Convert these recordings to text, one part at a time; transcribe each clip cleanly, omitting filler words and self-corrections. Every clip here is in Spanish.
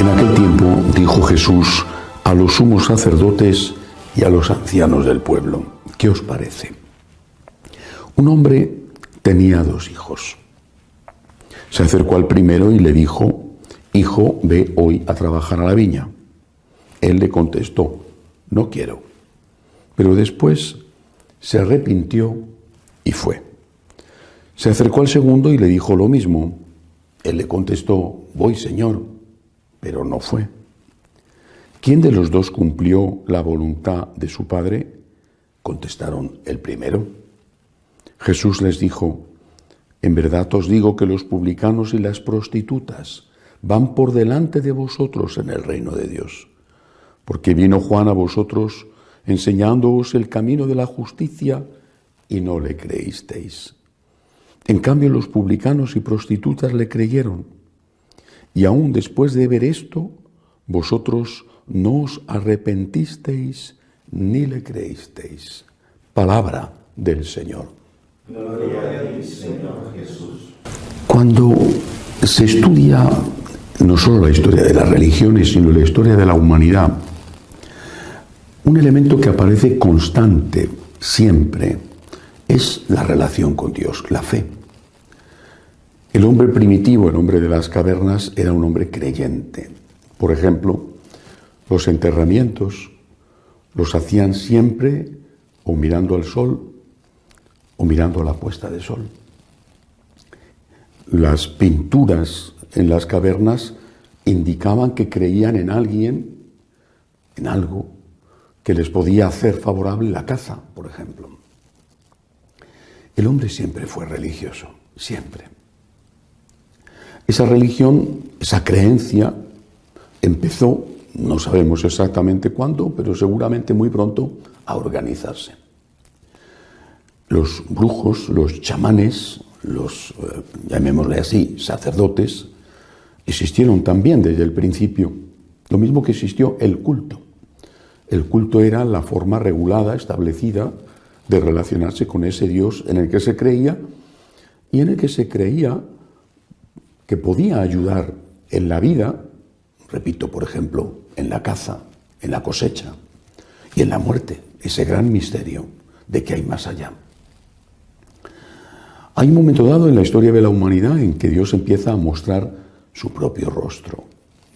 En aquel tiempo dijo Jesús a los sumos sacerdotes y a los ancianos del pueblo: ¿qué os parece? Un hombre tenía 2 hijos. Se acercó al primero y le dijo: hijo, ve hoy a trabajar a la viña. Él le contestó: no quiero. Pero después se arrepintió y fue. Se acercó al segundo y le dijo lo mismo. Él le contestó: voy, Señor, pero no fue. ¿Quién de los 2 cumplió la voluntad de su padre? Contestaron: el primero. Jesús les dijo: en verdad os digo que los publicanos y las prostitutas van por delante de vosotros en el reino de Dios. Porque vino Juan a vosotros enseñándoos el camino de la justicia y no le creísteis. En cambio, los publicanos y prostitutas le creyeron. Y aún después de ver esto, vosotros no os arrepentisteis ni le creísteis. Palabra del Señor. Gloria a ti, Señor Jesús. Cuando se estudia no solo la historia de las religiones, sino la historia de la humanidad, un elemento que aparece constante siempre es la relación con Dios, la fe. El hombre primitivo, el hombre de las cavernas, era un hombre creyente. Por ejemplo, los enterramientos los hacían siempre o mirando al sol o mirando a la puesta de sol. Las pinturas en las cavernas indicaban que creían en alguien, en algo que les podía hacer favorable la caza, por ejemplo. El hombre siempre fue religioso, siempre. Esa religión, esa creencia, empezó, no sabemos exactamente cuándo, pero seguramente muy pronto, a organizarse. Los brujos, los chamanes, los, llamémosle así, sacerdotes, existieron también desde el principio, lo mismo que existió el culto. El culto era la forma regulada, establecida, de relacionarse con ese Dios en el que se creía y en el que se creía que podía ayudar en la vida, repito, por ejemplo, en la caza, en la cosecha y en la muerte, ese gran misterio de que hay más allá. Hay un momento dado en la historia de la humanidad en que Dios empieza a mostrar su propio rostro.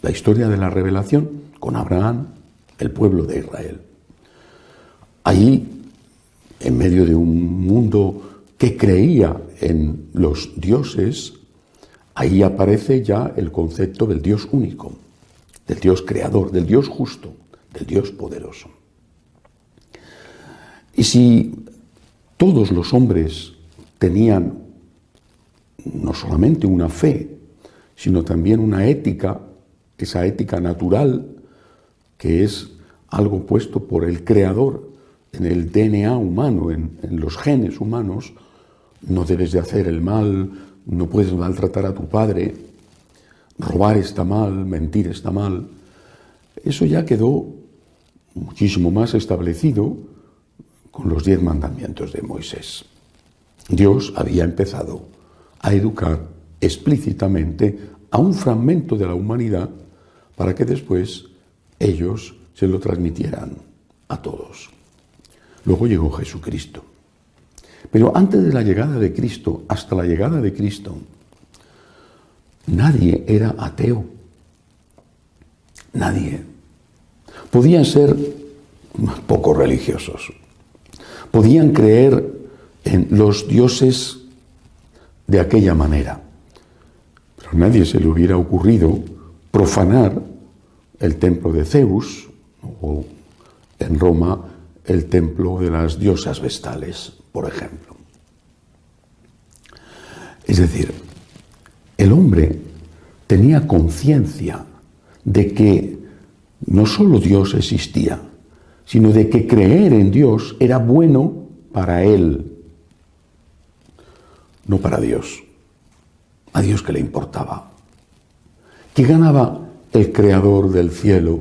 La historia de la revelación con Abraham, el pueblo de Israel. Allí, en medio de un mundo que creía en los dioses, ahí aparece ya el concepto del Dios único, del Dios creador, del Dios justo, del Dios poderoso. Y si todos los hombres tenían no solamente una fe, sino también una ética, esa ética natural, que es algo puesto por el Creador en el DNA humano, en los genes humanos. No debes de hacer el mal, no puedes maltratar a tu padre, robar está mal, mentir está mal. Eso ya quedó muchísimo más establecido con los 10 mandamientos de Moisés. Dios había empezado a educar explícitamente a un fragmento de la humanidad para que después ellos se lo transmitieran a todos. Luego llegó Jesucristo. Pero antes de la llegada de Cristo, hasta la llegada de Cristo, nadie era ateo. Nadie. Podían ser poco religiosos. Podían creer en los dioses de aquella manera. Pero a nadie se le hubiera ocurrido profanar el templo de Zeus o en Roma el templo de las diosas vestales, por ejemplo. Es decir, el hombre tenía conciencia de que no solo Dios existía, sino de que creer en Dios era bueno para él, no para Dios. A Dios que le importaba. ¿Qué ganaba el creador del cielo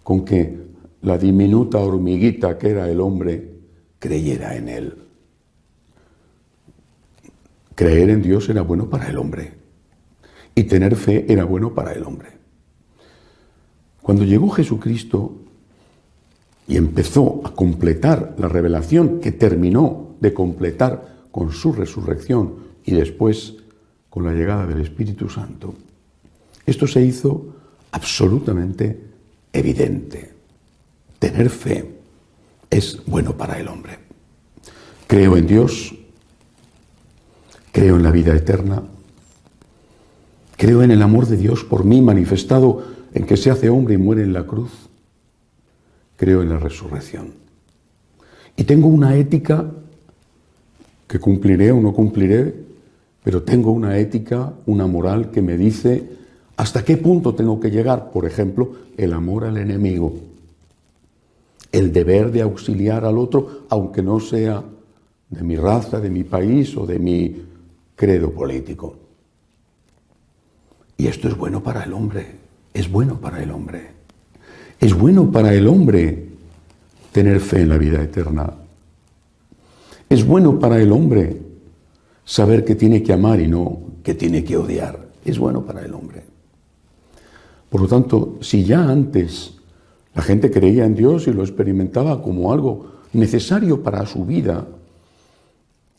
con que la diminuta hormiguita que era el hombre creyera en él? Creer en Dios era bueno para el hombre y tener fe era bueno para el hombre. Cuando llegó Jesucristo y empezó a completar la revelación que terminó de completar con su resurrección y después con la llegada del Espíritu Santo, esto se hizo absolutamente evidente. Tener fe es bueno para el hombre. Creo en Dios, creo en la vida eterna, creo en el amor de Dios por mí manifestado en que se hace hombre y muere en la cruz. Creo en la resurrección. Y tengo una ética que cumpliré o no cumpliré, pero tengo una ética, una moral que me dice hasta qué punto tengo que llegar. Por ejemplo, el amor al enemigo, el deber de auxiliar al otro, aunque no sea de mi raza, de mi país o de mi credo político. Y esto es bueno para el hombre, es bueno para el hombre. Es bueno para el hombre tener fe en la vida eterna. Es bueno para el hombre saber que tiene que amar y no que tiene que odiar. Es bueno para el hombre. Por lo tanto, si ya antes la gente creía en Dios y lo experimentaba como algo necesario para su vida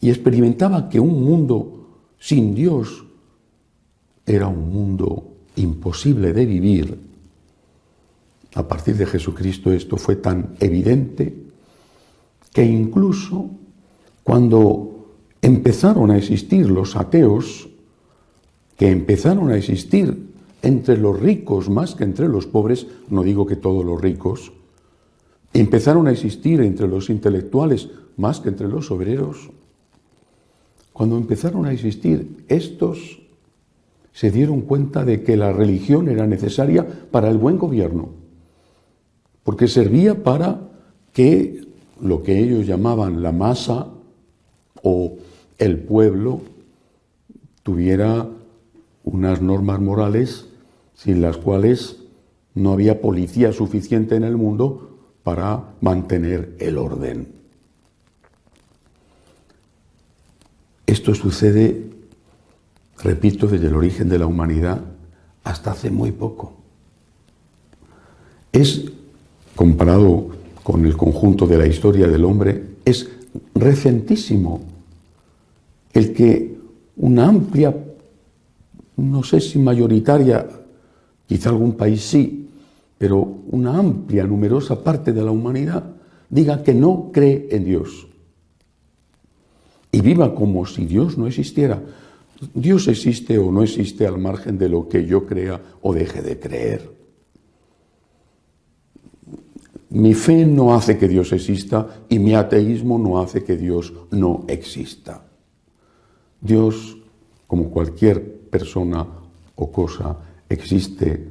y experimentaba que un mundo sin Dios era un mundo imposible de vivir, a partir de Jesucristo esto fue tan evidente que incluso cuando empezaron a existir los ateos, que empezaron a existir entre los ricos más que entre los pobres, no digo que todos los ricos, empezaron a existir entre los intelectuales más que entre los obreros, cuando empezaron a existir estos, se dieron cuenta de que la religión era necesaria para el buen gobierno, porque servía para que lo que ellos llamaban la masa o el pueblo tuviera unas normas morales sin las cuales no había policía suficiente en el mundo para mantener el orden. Esto sucede, repito, desde el origen de la humanidad hasta hace muy poco. Es, comparado con el conjunto de la historia del hombre, es recentísimo el que una amplia, no sé si mayoritaria, quizá algún país sí, pero una amplia, numerosa parte de la humanidad diga que no cree en Dios y viva como si Dios no existiera. Dios existe o no existe al margen de lo que yo crea o deje de creer. Mi fe no hace que Dios exista y mi ateísmo no hace que Dios no exista. Dios, como cualquier persona o cosa, existe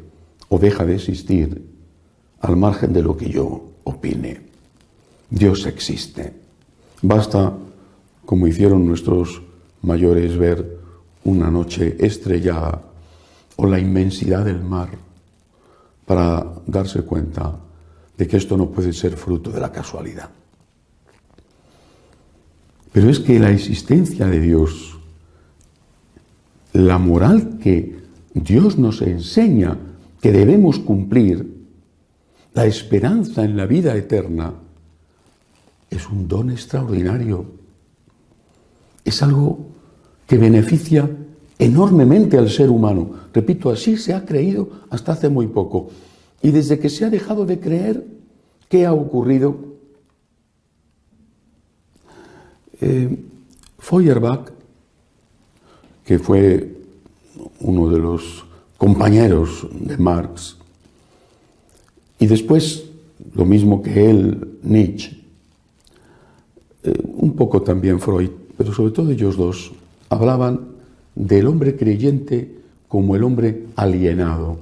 o deja de existir al margen de lo que yo opine. Dios existe. Basta, como hicieron nuestros mayores, ver una noche estrellada o la inmensidad del mar para darse cuenta de que esto no puede ser fruto de la casualidad. Pero es que la existencia de Dios, la moral que Dios nos enseña que debemos cumplir, la esperanza en la vida eterna, es un don extraordinario. Es algo que beneficia enormemente al ser humano. Repito, así se ha creído hasta hace muy poco. Y desde que se ha dejado de creer, ¿qué ha ocurrido? Feuerbach, que fue uno de los compañeros de Marx, y después, lo mismo que él, Nietzsche, un poco también Freud, pero sobre todo ellos dos, hablaban del hombre creyente como el hombre alienado,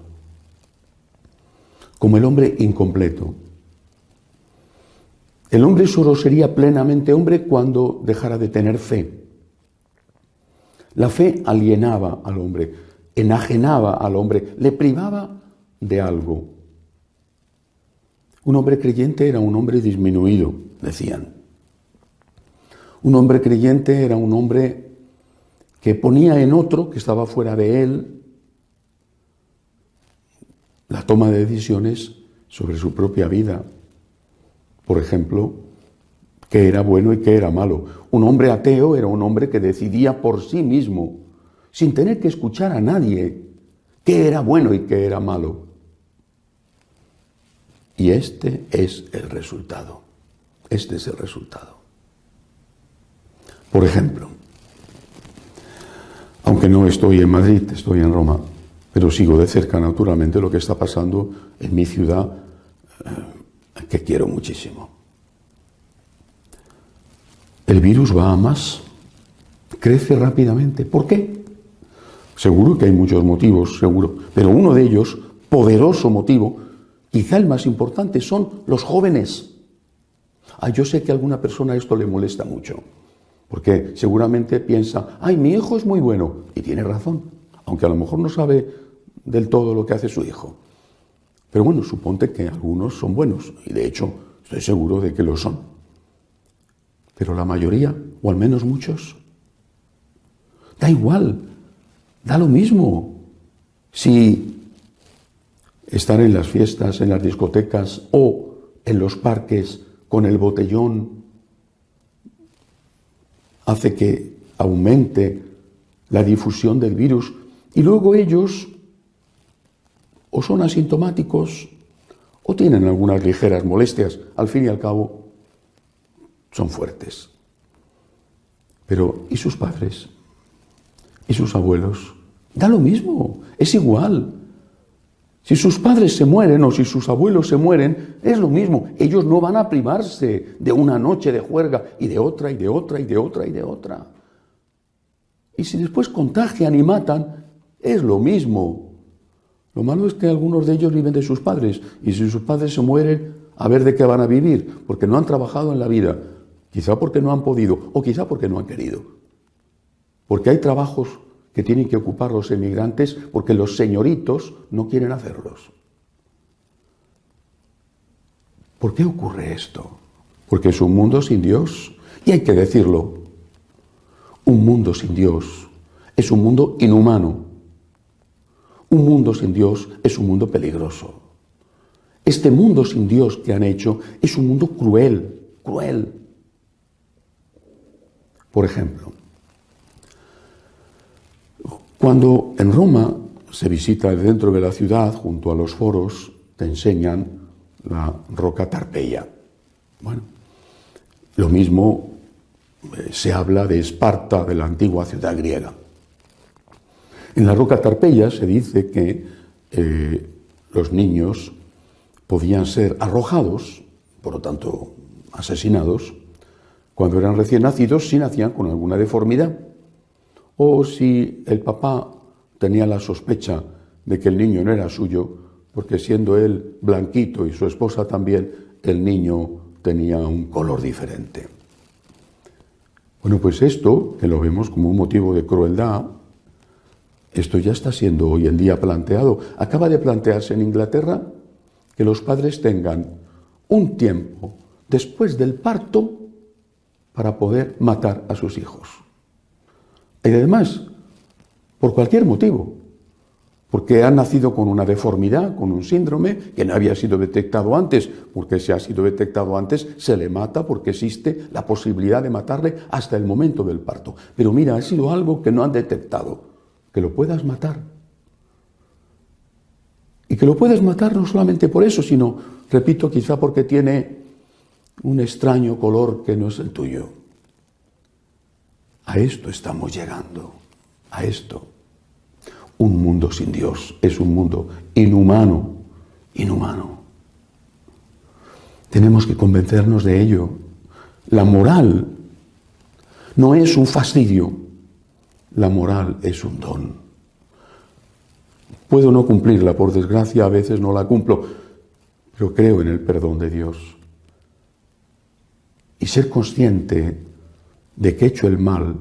como el hombre incompleto. El hombre solo sería plenamente hombre cuando dejara de tener fe. La fe alienaba al hombre, enajenaba al hombre, le privaba de algo. Un hombre creyente era un hombre disminuido, decían. Un hombre creyente era un hombre que ponía en otro, que estaba fuera de él, la toma de decisiones sobre su propia vida. Por ejemplo, qué era bueno y qué era malo. Un hombre ateo era un hombre que decidía por sí mismo, sin tener que escuchar a nadie, qué era bueno y qué era malo. Y este es el resultado. Este es el resultado. Por ejemplo, aunque no estoy en Madrid, estoy en Roma, pero sigo de cerca, naturalmente, lo que está pasando en mi ciudad, que quiero muchísimo. El virus va a más, crece rápidamente. ¿Por qué? Seguro que hay muchos motivos, seguro, pero uno de ellos, poderoso motivo, quizá el más importante, son los jóvenes. Yo sé que a alguna persona esto le molesta mucho, porque seguramente piensa, mi hijo es muy bueno, y tiene razón, aunque a lo mejor no sabe del todo lo que hace su hijo. Pero bueno, suponte que algunos son buenos, y de hecho estoy seguro de que lo son. Pero la mayoría, o al menos muchos, da igual, da lo mismo. Si estar en las fiestas, en las discotecas o en los parques con el botellón hace que aumente la difusión del virus y luego ellos o son asintomáticos o tienen algunas ligeras molestias, al fin y al cabo son fuertes. Pero ¿y sus padres? ¿Y sus abuelos? Da lo mismo, es igual. Si sus padres se mueren o si sus abuelos se mueren, es lo mismo. Ellos no van a privarse de una noche de juerga y de otra y de otra y de otra y de otra. Y si después contagian y matan, es lo mismo. Lo malo es que algunos de ellos viven de sus padres y si sus padres se mueren, a ver de qué van a vivir, porque no han trabajado en la vida, quizá porque no han podido o quizá porque no han querido. Porque hay trabajos que tienen que ocupar los emigrantes porque los señoritos no quieren hacerlos. ¿Por qué ocurre esto? Porque es un mundo sin Dios. Y hay que decirlo, un mundo sin Dios es un mundo inhumano. Un mundo sin Dios es un mundo peligroso. Este mundo sin Dios que han hecho es un mundo cruel, cruel. Por ejemplo, cuando en Roma se visita el centro de la ciudad, junto a los foros, te enseñan la Roca Tarpeia. Bueno, lo mismo se habla de Esparta, de la antigua ciudad griega. En la Roca Tarpeia se dice que los niños podían ser arrojados, por lo tanto asesinados, cuando eran recién nacidos si nacían con alguna deformidad. O si el papá tenía la sospecha de que el niño no era suyo, porque siendo él blanquito y su esposa también, el niño tenía un color diferente. Bueno, pues esto, que lo vemos como un motivo de crueldad, esto ya está siendo hoy en día planteado. Acaba de plantearse en Inglaterra que los padres tengan un tiempo después del parto para poder matar a sus hijos. Y además, por cualquier motivo, porque han nacido con una deformidad, con un síndrome que no había sido detectado antes, porque si ha sido detectado antes se le mata porque existe la posibilidad de matarle hasta el momento del parto. Pero mira, ha sido algo que no han detectado, que lo puedas matar. Y que lo puedes matar no solamente por eso, sino, repito, quizá porque tiene un extraño color que no es el tuyo. A esto estamos llegando, a esto. Un mundo sin Dios es un mundo inhumano, inhumano. Tenemos que convencernos de ello. La moral no es un fastidio, la moral es un don. Puedo no cumplirla, por desgracia a veces no la cumplo, pero creo en el perdón de Dios. Y ser consciente de que he hecho el mal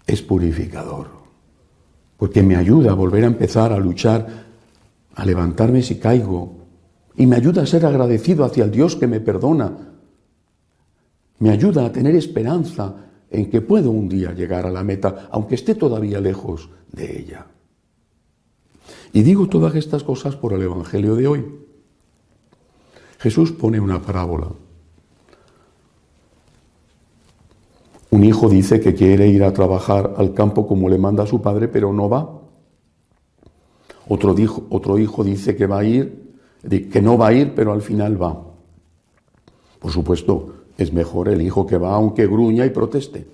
es purificador, porque me ayuda a volver a empezar a luchar, a levantarme si caigo, y me ayuda a ser agradecido hacia el Dios que me perdona, me ayuda a tener esperanza en que puedo un día llegar a la meta, aunque esté todavía lejos de ella. Y digo todas estas cosas por el Evangelio de hoy. Jesús pone una parábola. Un hijo dice que quiere ir a trabajar al campo como le manda a su padre, pero no va. Otro hijo dice que va a ir, que no va a ir, pero al final va. Por supuesto, es mejor el hijo que va, aunque gruña y proteste.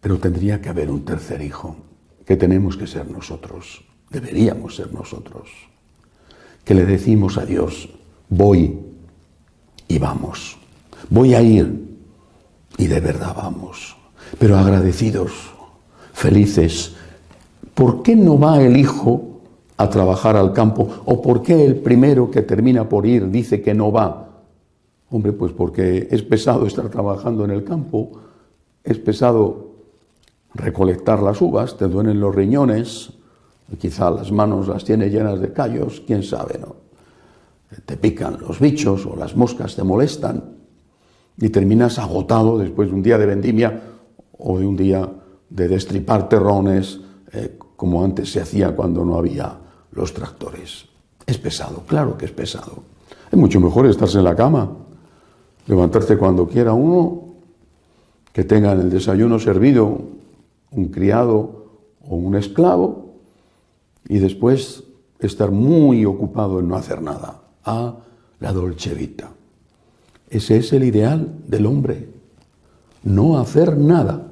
Pero tendría que haber un tercer hijo, que tenemos que ser nosotros, deberíamos ser nosotros, que le decimos a Dios, voy y vamos, voy a ir y de verdad vamos, pero agradecidos, felices. ¿Por qué no va el hijo a trabajar al campo? ¿O por qué el primero que termina por ir dice que no va? Hombre, pues porque es pesado estar trabajando en el campo, es pesado recolectar las uvas, te duelen los riñones, quizá las manos las tiene llenas de callos, quién sabe, ¿no? Te pican los bichos o las moscas te molestan y terminas agotado después de un día de vendimia o de un día de destripar terrones, como antes se hacía cuando no había los tractores. Es pesado, claro que es pesado. Es mucho mejor estarse en la cama, levantarte cuando quiera uno, que tengan el desayuno servido un criado o un esclavo y después estar muy ocupado en no hacer nada. La dolce vita. Ese es el ideal del hombre. No hacer nada.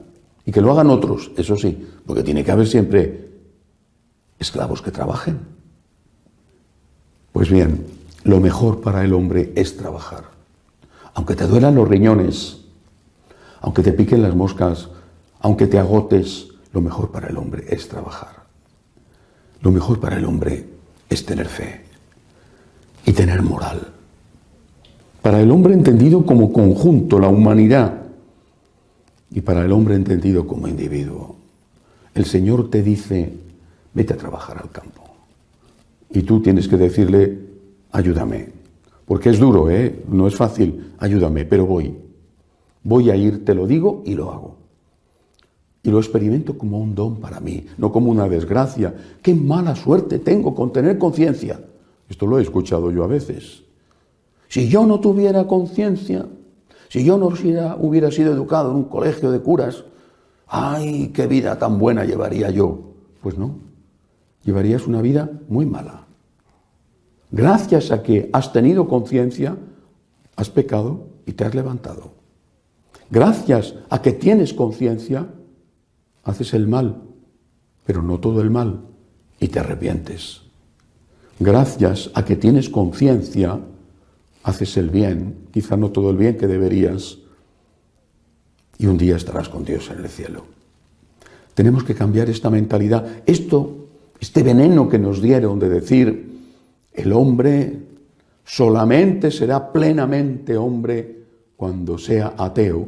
Y que lo hagan otros, eso sí, porque tiene que haber siempre esclavos que trabajen. Pues bien, lo mejor para el hombre es trabajar. Aunque te duelan los riñones, aunque te piquen las moscas, aunque te agotes, lo mejor para el hombre es trabajar. Lo mejor para el hombre es tener fe y tener moral. Para el hombre entendido como conjunto, la humanidad, y para el hombre entendido como individuo. El Señor te dice, vete a trabajar al campo. Y tú tienes que decirle, ayúdame. Porque es duro, no es fácil, ayúdame, pero voy. Voy a ir, te lo digo y lo hago. Y lo experimento como un don para mí, no como una desgracia. ¡Qué mala suerte tengo con tener conciencia! Esto lo he escuchado yo a veces. Si yo no tuviera conciencia, si yo no hubiera sido educado en un colegio de curas, ¡ay, qué vida tan buena llevaría yo! Pues no, llevarías una vida muy mala. Gracias a que has tenido conciencia, has pecado y te has levantado. Gracias a que tienes conciencia, haces el mal, pero no todo el mal, y te arrepientes. Gracias a que tienes conciencia, haces el bien, quizá no todo el bien que deberías, y un día estarás con Dios en el cielo. Tenemos que cambiar esta mentalidad. Este veneno que nos dieron de decir, el hombre solamente será plenamente hombre cuando sea ateo,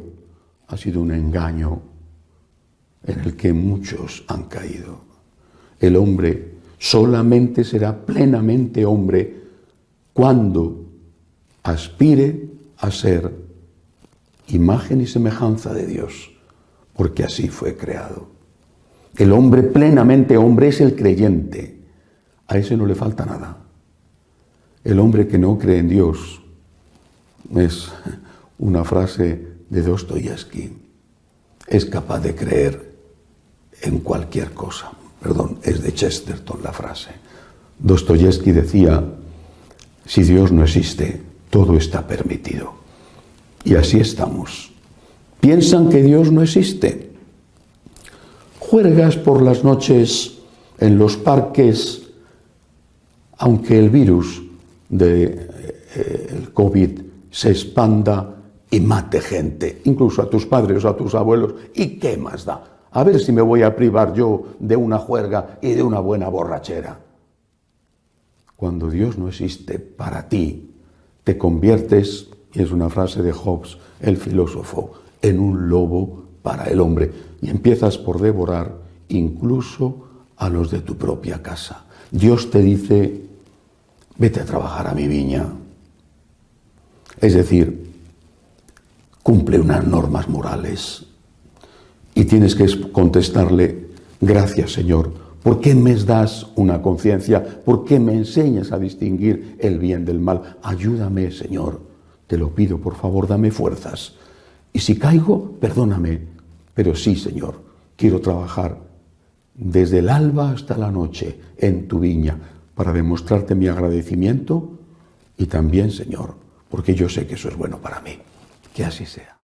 ha sido un engaño en el que muchos han caído. El hombre solamente será plenamente hombre cuando aspire a ser imagen y semejanza de Dios, porque así fue creado. El hombre plenamente hombre es el creyente. A ese no le falta nada. El hombre que no cree en Dios es una frase de Dostoyevsky. Es capaz de creer en cualquier cosa. Perdón, es de Chesterton la frase. Dostoyevsky decía, si Dios no existe, todo está permitido. Y así estamos. ¿Piensan que Dios no existe? Juergas por las noches en los parques, aunque el virus del COVID se expanda y mate gente, incluso a tus padres o a tus abuelos. ¿Y qué más da? A ver si me voy a privar yo de una juerga y de una buena borrachera. Cuando Dios no existe para ti, te conviertes, y es una frase de Hobbes, el filósofo, en un lobo para el hombre. Y empiezas por devorar incluso a los de tu propia casa. Dios te dice, vete a trabajar a mi viña. Es decir, cumple unas normas morales. Y tienes que contestarle, Gracias, Señor, porque me das una conciencia, porque me enseñas a distinguir el bien del mal. Ayúdame, Señor, te lo pido, por favor, dame fuerzas. Y si caigo, perdóname, pero sí, Señor, quiero trabajar desde el alba hasta la noche en tu viña para demostrarte mi agradecimiento y también, Señor, porque yo sé que eso es bueno para mí. Que así sea.